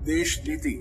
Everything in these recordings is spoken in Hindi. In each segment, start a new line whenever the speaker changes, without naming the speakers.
देश नीति,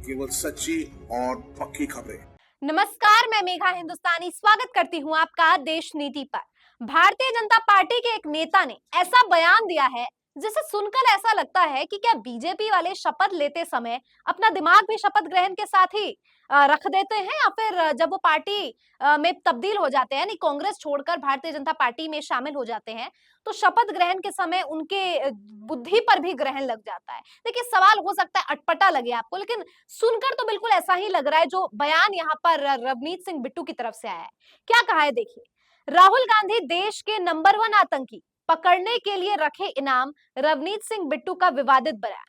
केवल सच्ची और पक्की खबरें।
नमस्कार, मैं मेघा हिंदुस्तानी स्वागत करती हूँ आपका देश नीति पर। भारतीय जनता पार्टी के एक नेता ने ऐसा बयान दिया है जिसे सुनकर ऐसा लगता है कि क्या बीजेपी वाले शपथ लेते समय अपना दिमाग भी शपथ ग्रहण के साथ ही रख देते हैं, या फिर जब वो पार्टी में तब्दील हो जाते हैं, यानी कांग्रेस छोड़कर भारतीय जनता पार्टी में शामिल हो जाते हैं, तो शपथ ग्रहण के समय उनके बुद्धि पर भी ग्रहण लग जाता है। देखिए, सवाल हो सकता है अटपटा लगे आपको, लेकिन सुनकर तो बिल्कुल ऐसा ही लग रहा है जो बयान यहाँ पर रवनीत सिंह बिट्टू की तरफ से आया है। क्या कहा है देखिए, राहुल गांधी देश के नंबर 1 आतंकी, पकड़ने के लिए रखे इनाम, रवनीत सिंह बिट्टू का विवादित बयान।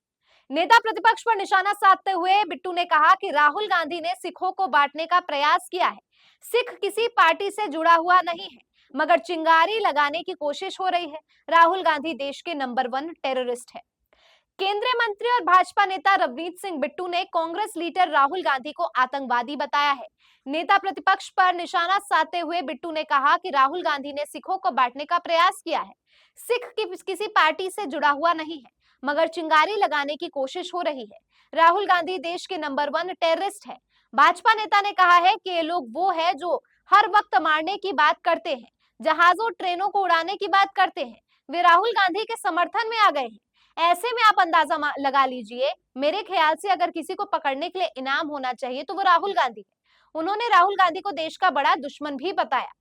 नेता प्रतिपक्ष पर निशाना साधते हुए बिट्टू ने कहा कि राहुल गांधी ने सिखों को बांटने का प्रयास किया है। सिख किसी पार्टी से जुड़ा हुआ नहीं है, मगर चिंगारी लगाने की कोशिश हो रही है। राहुल गांधी देश के नंबर 1 टेररिस्ट है। केंद्रीय मंत्री और भाजपा नेता रवनीत सिंह बिट्टू ने कांग्रेस लीडर राहुल गांधी को आतंकवादी बताया है। नेता प्रतिपक्ष पर निशाना साधते हुए बिट्टू ने कहा कि राहुल गांधी ने सिखों को बांटने का प्रयास किया है। सिख किसी पार्टी से जुड़ा हुआ नहीं है, मगर चिंगारी लगाने की कोशिश हो रही है। राहुल गांधी देश के नंबर 1 टेररिस्ट है। भाजपा नेता ने कहा है कि ये लोग वो है जो हर वक्त मारने की बात करते हैं, जहाजों ट्रेनों को उड़ाने की बात करते हैं। वे राहुल गांधी के समर्थन में आ गए हैं। ऐसे में आप अंदाजा लगा लीजिए, मेरे ख्याल से अगर किसी को पकड़ने के लिए इनाम होना चाहिए तो वो राहुल गांधी है। उन्होंने राहुल गांधी को देश का बड़ा दुश्मन भी बताया।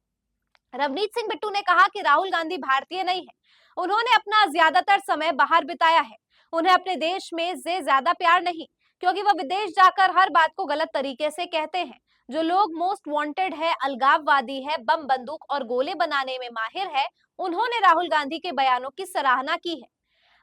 रवनीत सिंह बिट्टू ने कहा कि राहुल गांधी भारतीय नहीं है। उन्होंने अपना ज्यादातर समय बाहर बिताया है। उन्हें अपने देश में से ज्यादा प्यार नहीं, क्योंकि वह विदेश जाकर हर बात को गलत तरीके से कहते हैं। जो लोग मोस्ट वांटेड है, अलगाववादी है, बम बंदूक और गोले बनाने में माहिर है, उन्होंने राहुल गांधी के बयानों की सराहना की है।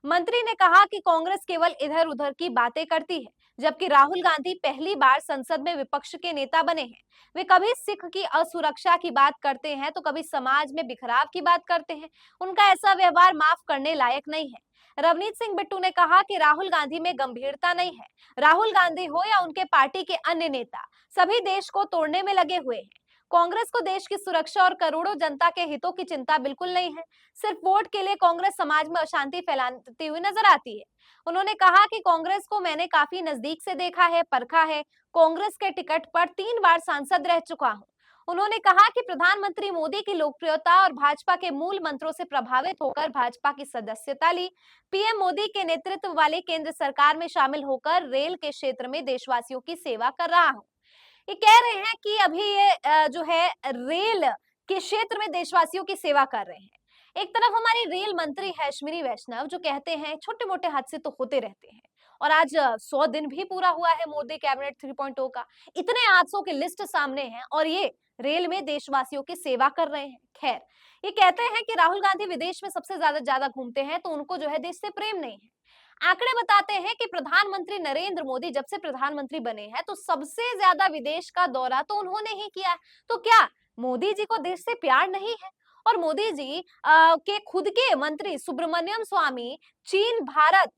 मंत्री ने कहा कि कांग्रेस केवल इधर उधर की बातें करती है, जबकि राहुल गांधी पहली बार संसद में विपक्ष के नेता बने हैं। वे कभी सिख की असुरक्षा की बात करते हैं तो कभी समाज में बिखराव की बात करते हैं। उनका ऐसा व्यवहार माफ करने लायक नहीं है। रवनीत सिंह बिट्टू ने कहा कि राहुल गांधी में गंभीरता नहीं है। राहुल गांधी हो या उनके पार्टी के अन्य नेता, सभी देश को तोड़ने में लगे हुए हैं। कांग्रेस को देश की सुरक्षा और करोड़ों जनता के हितों की चिंता बिल्कुल नहीं है। सिर्फ वोट के लिए कांग्रेस समाज में अशांति फैलाती हुई नजर आती है। उन्होंने कहा कि कांग्रेस को मैंने काफी नजदीक से देखा है, परखा है। कांग्रेस के टिकट पर 3 बार सांसद रह चुका हूं। उन्होंने कहा कि प्रधानमंत्री मोदी की लोकप्रियता और भाजपा के मूल मंत्रों से प्रभावित होकर भाजपा की सदस्यता ली। पीएम मोदी के नेतृत्व वाले केंद्र सरकार में शामिल होकर रेल के क्षेत्र में देशवासियों की सेवा कर रहा हूं। ये कह रहे हैं कि अभी ये जो है रेल के क्षेत्र में देशवासियों की सेवा कर रहे हैं। एक तरफ हमारी रेल मंत्री है अश्विनी वैष्णव, जो कहते हैं छोटे मोटे हादसे तो होते रहते हैं, और आज 100 दिन भी पूरा हुआ है मोदी कैबिनेट 3.0 का। इतने हादसों की लिस्ट सामने है और ये रेल में देशवासियों की सेवा कर रहे हैं। खैर, ये कहते हैं कि राहुल गांधी विदेश में सबसे ज्यादा घूमते हैं, तो उनको जो है देश से प्रेम नहीं है। आंकड़े बताते हैं कि प्रधानमंत्री नरेंद्र मोदी जब से प्रधानमंत्री बने हैं तो सबसे ज्यादा विदेश का दौरा तो उन्होंने ही किया है। तो क्या मोदी जी को देश से प्यार नहीं है? और मोदी जी के खुद के मंत्री सुब्रमण्यम स्वामी चीन भारत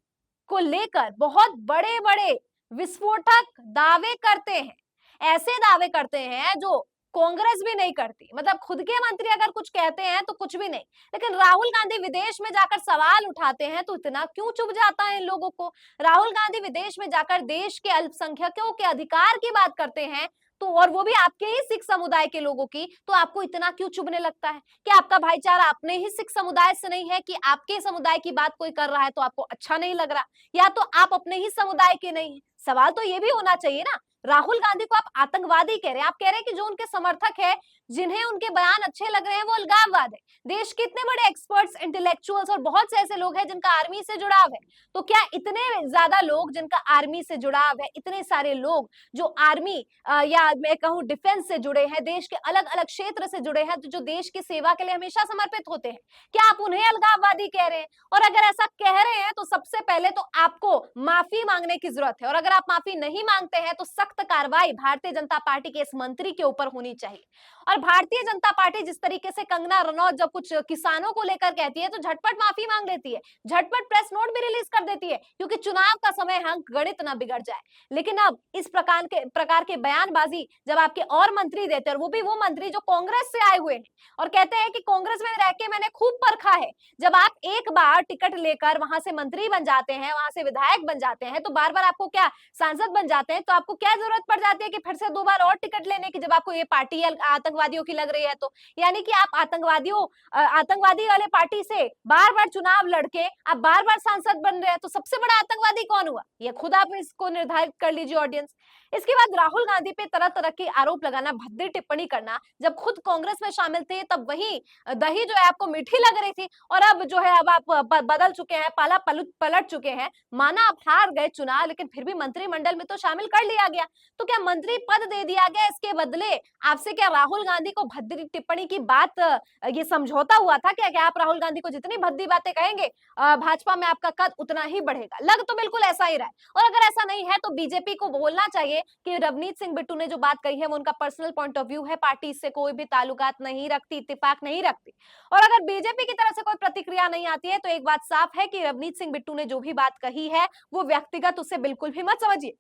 को लेकर बहुत बड़े बड़े विस्फोटक दावे करते हैं। ऐसे दावे करते हैं जो कांग्रेस भी नहीं करती। मतलब खुद के मंत्री अगर कुछ कहते हैं तो कुछ भी नहीं, लेकिन राहुल गांधी विदेश में जाकर सवाल उठाते हैं तो इतना क्यों चुभ जाता है इन लोगों को। राहुल गांधी विदेश में जाकर देश के अल्पसंख्यकों के अधिकार की बात करते हैं, तो और वो भी आपके ही सिख समुदाय के लोगों की, तो आपको इतना क्यों चुभने लगता है? क्या आपका भाईचारा अपने ही सिख समुदाय से नहीं है कि आपके समुदाय की बात कोई कर रहा है तो आपको अच्छा नहीं लग रहा, या तो आप अपने ही समुदाय के नहीं है? सवाल तो ये भी होना चाहिए ना। राहुल गांधी को आप आतंकवादी कह रहे हैं, आप कह रहे हैं कि जो उनके समर्थक है, जिन्हें उनके बयान अच्छे लग रहे हैं, वो अलगाववाद है। देश के इतने बड़े एक्सपर्ट्स, इंटेलेक्चुअल्स और बहुत से ऐसे लोग हैं जिनका आर्मी से जुड़ाव है, तो क्या इतने ज्यादा लोग जिनका आर्मी से जुड़ाव है, इतने सारे लोग जो आर्मी या मैं कहूं डिफेंस से जुड़े हैं, देश के अलग अलग क्षेत्र से जुड़े हैं, तो जो देश की सेवा के लिए हमेशा समर्पित होते हैं, क्या आप उन्हें अलगाववादी कह रहे हैं? और अगर ऐसा कह रहे हैं तो सबसे पहले तो आपको माफी मांगने की जरूरत है, और अगर आप माफी नहीं मांगते हैं तो सख्त कार्रवाई भारतीय जनता पार्टी के इस मंत्री के ऊपर होनी चाहिए। और भारतीय जनता पार्टी जिस तरीके से कंगना रनौत जब कुछ किसानों को लेकर कहती है तो झटपट माफी मांग लेती है, झटपट प्रेस नोट भी रिलीज कर देती है, क्योंकि चुनाव का समय है, गणित ना बिगड़ जाए। लेकिन अब इस प्रकार के बयानबाजी जब आपके और मंत्री देते हैं, और वो भी वो मंत्री जो कांग्रेस से आए हुए हैं और कहते हैं कि कांग्रेस में रह के मैंने खूब परखा है। जब आप एक बार टिकट लेकर वहां से मंत्री बन जाते हैं, वहां से विधायक बन जाते हैं, तो बार बार आपको क्या सांसद बन जाते हैं, तो आपको क्या जरूरत पड़ जाती है कि फिर से 2 बार और टिकट लेने की, जब आपको ये पार्टी आतंकवादियों की लग रही है तो। यानी कि आप आतंकवादी वाले पार्टी से बार बार चुनाव लड़के आप बार बार सांसद बन रहे हैं, तो सबसे बड़ा आतंकवादी कौन हुआ, ये खुद आप इसको निर्धारित कर लीजिए ऑडियंस। इसके बाद राहुल गांधी पे तरह तरह के आरोप लगाना, भद्दी टिप्पणी करना, जब खुद कांग्रेस में शामिल थे तब वही दही जो है आपको मीठी लग रही थी, और अब जो है अब आप बदल चुके हैं, पाला पलट चुके हैं। माना आप हार गए चुनाव, लेकिन फिर भी मंत्रिमंडल में तो शामिल कर लिया गया, तो क्या मंत्री पद दे दिया गया, इसके बदले आपसे क्या राहुल गांधी को भद्दी टिप्पणी की बात ये समझौता हुआ था क्या आप राहुल गांधी को जितनी भद्दी बातें कहेंगे भाजपा में आपका कद उतना ही बढ़ेगा? लग तो बिल्कुल ऐसा ही रहा है। और अगर ऐसा नहीं है तो बीजेपी को बोलना चाहिए कि रवनीत सिंह बिट्टू ने जो बात कही है वो उनका पर्सनल पॉइंट ऑफ व्यू है, पार्टी इससे कोई भी ताल्लुकात नहीं रखती, इत्तेफाक नहीं रखती। और अगर बीजेपी की तरफ से कोई प्रतिक्रिया नहीं आती है तो एक बात साफ है कि रवनीत सिंह बिट्टू ने जो भी बात कही है वो व्यक्तिगत उसे बिल्कुल भी मत समझिए,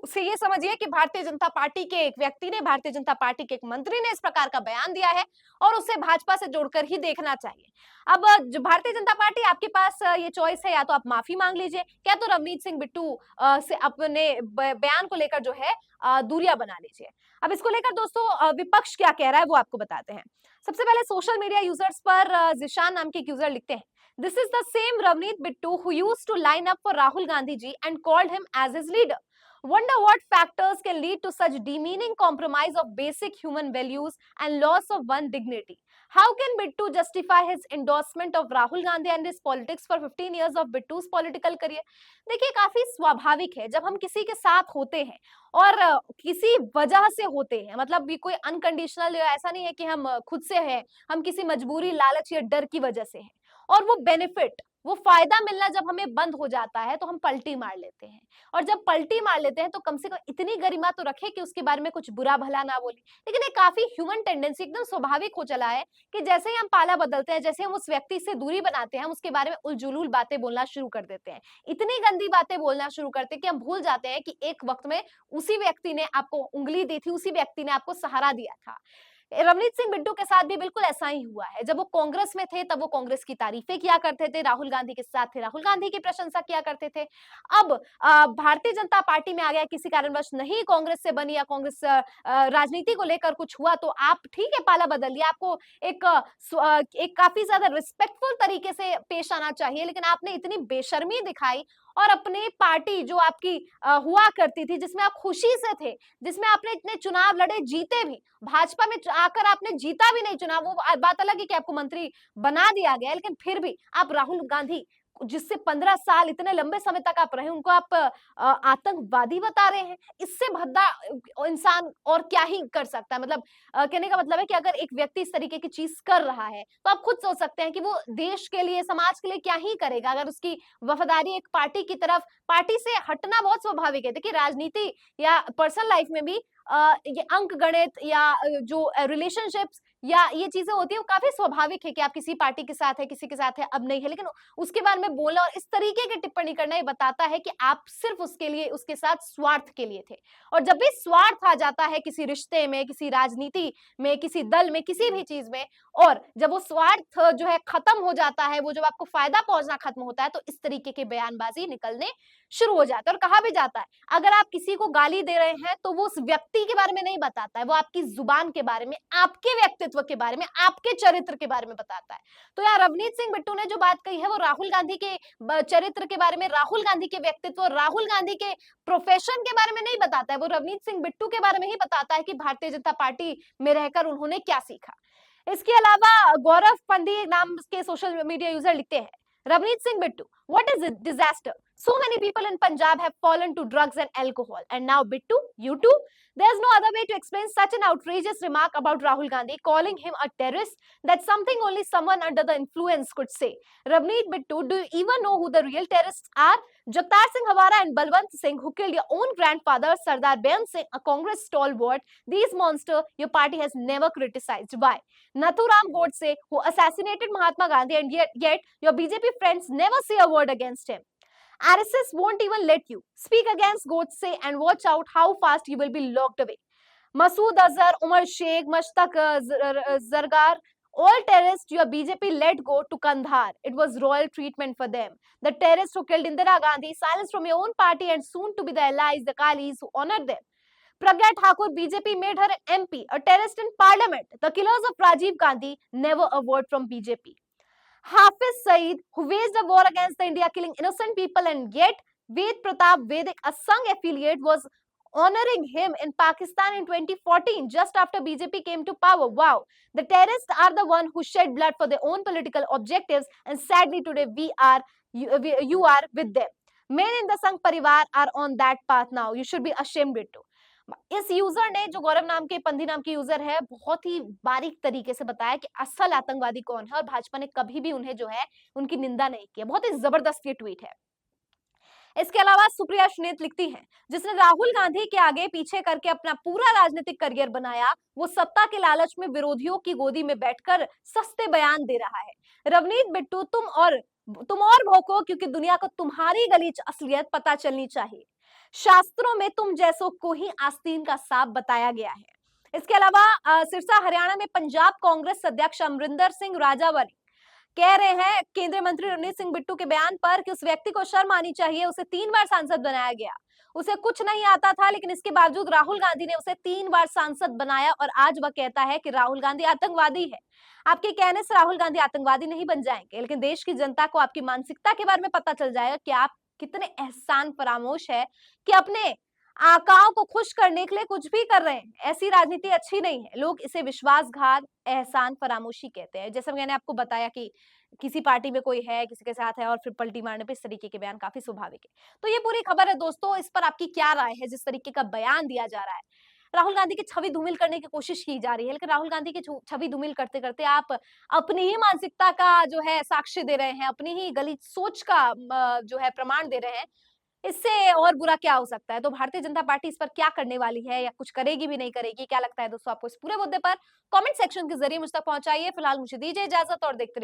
उसे ये समझिए कि भारतीय जनता पार्टी के एक व्यक्ति ने, भारतीय जनता पार्टी के एक मंत्री ने इस प्रकार का बयान दिया है और उसे भाजपा से जोड़कर ही देखना चाहिए। अब जो भारतीय जनता पार्टी, आपके पास ये चॉइस है, या तो आप माफी मांग लीजिए, क्या तो रवनीत सिंह बिट्टू से अपने बयान को लेकर जो है दूरियां बना लीजिए। अब इसको लेकर दोस्तों विपक्ष क्या कह रहा है वो आपको बताते हैं। सबसे पहले सोशल मीडिया यूजर्स पर जिशान नाम के एक यूजर लिखते हैं, this is the same Ravneet Bittu who used to line up for Rahul Gandhi ji and called him as his leader. Wonder what factors can lead to such demeaning compromise of basic human values and loss of one's dignity. How can Bittu justify his endorsement of Rahul Gandhi and his politics for 15 years of Bittu's political career? देखिए काफी स्वाभाविक है जब हम किसी के साथ होते हैं और किसी वजह से होते हैं, मतलब ये कोई अनकंडीशनल, ऐसा नहीं है कि हम खुद से हैं, हम किसी मजबूरी, लालच या डर की वजह से हैं, और वो बेनिफिट, वो फायदा मिलना जब हमें बंद हो जाता है तो हम पलटी मार लेते हैं। और जब पलटी मार लेते हैं तो कम से कम इतनी गरिमा तो रखे कि उसके बारे में कुछ बुरा भला ना बोले। लेकिन ये काफी ह्यूमन टेंडेंसी, एकदम स्वाभाविक हो चला है कि जैसे ही हम पाला बदलते हैं, जैसे हम उस व्यक्ति से दूरी बनाते हैं, हम उसके बारे में उलझुलूल बातें बोलना शुरू कर देते हैं, इतनी गंदी बातें बोलना शुरू करते हैं कि हम भूल जाते हैं कि एक वक्त में उसी व्यक्ति ने आपको उंगली दी थी, उसी व्यक्ति ने आपको सहारा दिया था। रवनीत सिंह बिट्टू के साथ भी बिल्कुल ऐसा ही हुआ है। जब वो कांग्रेस में थे तब वो कांग्रेस की तारीफें किया करते थे, राहुल गांधी के साथ थे, राहुल गांधी की प्रशंसा किया करते थे। अब भारतीय जनता पार्टी में आ गया, किसी कारणवश नहीं कांग्रेस से बनी या कांग्रेस राजनीति को लेकर कुछ हुआ, तो आप ठीक है पाला बदल लिया, आपको एक काफी ज्यादा रिस्पेक्टफुल तरीके से पेश आना चाहिए, लेकिन आपने इतनी बेशर्मी दिखाई और अपनी पार्टी जो आपकी हुआ करती थी, जिसमें आप खुशी से थे, जिसमें आपने इतने चुनाव लड़े, जीते भी, भाजपा में आकर आपने जीता भी नहीं चुनाव, वो बात अलग है कि आपको मंत्री बना दिया गया, लेकिन फिर भी आप राहुल गांधी जिससे 15 साल इतने लंबे समय तक आप रहे, उनको आप आतंकवादी बता रहे हैं। इससे भद्दा इंसान और क्या ही कर सकता है। मतलब कहने का मतलब है कि अगर एक व्यक्ति इस तरीके की चीज कर रहा है तो आप खुद सोच सकते हैं कि वो देश के लिए, समाज के लिए क्या ही करेगा। अगर उसकी वफादारी एक पार्टी की तरफ, पार्टी से हटना बहुत स्वाभाविक है। देखिए राजनीति या पर्सनल लाइफ में भी ये अंक गणित या जो रिलेशनशिप्स या ये चीजें होती है, वो काफी स्वाभाविक है कि आप किसी पार्टी के साथ है, किसी के साथ है, अब नहीं है, लेकिन उसके बारे में बोलना और इस तरीके की टिप्पणी करना ये बताता है कि आप सिर्फ उसके लिए, उसके साथ स्वार्थ के लिए थे। और जब भी स्वार्थ आ जाता है किसी रिश्ते में, किसी राजनीति में, किसी दल में, किसी भी चीज में, और जब वो स्वार्थ जो है खत्म हो जाता है, वो जब आपको फायदा पहुंचना खत्म होता है, तो इस तरीके के बयानबाजी निकलने शुरू हो जाता है। और कहा भी जाता है अगर आप किसी को गाली दे रहे हैं तो वो उस व्यक्ति के बारे में नहीं बताता है, वो आपकी जुबान के बारे में, आपके व्यक्तित्व के बारे में, आपके चरित्र के बारे में बताता है। तो यार रवनीत सिंह बिट्टू ने जो बात कही है वो राहुल गांधी के चरित्र के बारे में, राहुल गांधी के व्यक्तित्व, राहुल गांधी के प्रोफेशन के बारे में नहीं बताता है, वो रवनीत सिंह बिट्टू के बारे में ही बताता है कि भारतीय जनता पार्टी में रहकर उन्होंने क्या सीखा। इसके अलावा गौरव पंडी नाम के सोशल मीडिया यूजर लिखते हैं, Ravneet Singh Bittu, what is disaster? So many people in Punjab have fallen to drugs and alcohol. And now, Bittu, you too? There's no other way to explain such an outrageous remark about Rahul Gandhi, calling him a terrorist. That's something only someone under the influence could say. Ravneet Bittu, do you even know who the real terrorists are? Jagtar Singh Hawara and Balwant Singh, who killed your own grandfather, Sardar Bayan Singh, a Congress stalwart. These monsters your party has never criticized. Why? Nathuram Godse, who assassinated Mahatma Gandhi, and yet your BJP friends never say a word against him. RSS won't even let you speak against Godse, and watch out how fast you will be locked away. Masood Azhar, Umar Sheikh, Mushtaq Zargar, all terrorists your BJP let go to Kandahar. It was royal treatment for them. The terrorists who killed Indira Gandhi, silenced from your own party, and soon to be the allies, the Kalis who honored them. Pragya Thakur, BJP made her MP, a terrorist in parliament. The killers of Rajiv Gandhi, never a word from BJP. Hafiz Saeed, who waged a war against the India, killing innocent people, and yet Ved Pratap Vedic, a Sangh affiliate, was honoring him in Pakistan in 2014, just after BJP came to power. Wow, the terrorists are the one who shed blood for their own political objectives, and sadly today you are with them. Men in the Sangh Parivar are on that path now. You should be ashamed to. इस यूजर ने, जो गौरव नाम के पंथी नाम के यूजर है, बहुत ही बारीक तरीके से बताया कि असल आतंकवादी कौन है, और भाजपा ने कभी भी उन्हें जो है उनकी निंदा नहीं की। बहुत ही जबरदस्त ये ट्वीट है। इसके अलावा सुप्रिया सुनीत लिखती हैं, जिसने राहुल गांधी के आगे पीछे करके अपना पूरा राजनीतिक करियर बनाया, वो सत्ता के लालच में विरोधियों की गोदी में बैठकर सस्ते बयान दे रहा है। रवनीत बिट्टू, तुम और भौंको, क्योंकि दुनिया को तुम्हारी गलीच असलियत पता चलनी चाहिए। शास्त्रों में तुम जैसों को ही आस्तीन का सांप बताया गया है। इसके अलावा सिरसा हरियाणा में पंजाब कांग्रेस अध्यक्ष अमरिंदर सिंह राजावली कह रहे हैं केंद्रीय मंत्री रवनीत सिंह बिट्टू के बयान पर कि उस व्यक्ति को शर्म आनी चाहिए, उसे 3 बार सांसद बनाया गया। उसे कुछ नहीं आता था, लेकिन इसके बावजूद राहुल गांधी ने उसे 3 बार सांसद बनाया, और आज वह कहता है कि राहुल गांधी आतंकवादी है। आपके कहने से राहुल गांधी आतंकवादी नहीं बन जाएंगे, लेकिन देश की जनता को आपकी मानसिकता के बारे में पता चल जाएगा कि आप कितने एहसान फरामोश है, कि अपने आकाओं को खुश करने के लिए कुछ भी कर रहे हैं। ऐसी राजनीति अच्छी नहीं है। लोग इसे विश्वासघात, एहसान फरामोशी कहते हैं। जैसे मैंने आपको बताया कि किसी पार्टी में कोई है, किसी के साथ है, और फिर पलटी मारने पे इस तरीके के बयान काफी स्वाभाविक है। तो ये पूरी खबर है दोस्तों, इस पर आपकी क्या राय है जिस तरीके का बयान दिया जा रहा है? राहुल गांधी की छवि धूमिल करने की कोशिश की जा रही है, लेकिन राहुल गांधी की छवि धूमिल करते करते आप अपनी ही मानसिकता का जो है साक्ष्य दे रहे हैं, अपनी ही गलत सोच का जो है प्रमाण दे रहे हैं। इससे और बुरा क्या हो सकता है? तो भारतीय जनता पार्टी इस पर क्या करने वाली है, या कुछ करेगी भी नहीं करेगी? क्या लगता है दोस्तों आपको इस पूरे मुद्दे पर? कमेंट सेक्शन के जरिए मुझ तक पहुंचाइए। फिलहाल मुझे दीजिए इजाजत और देखते रहिए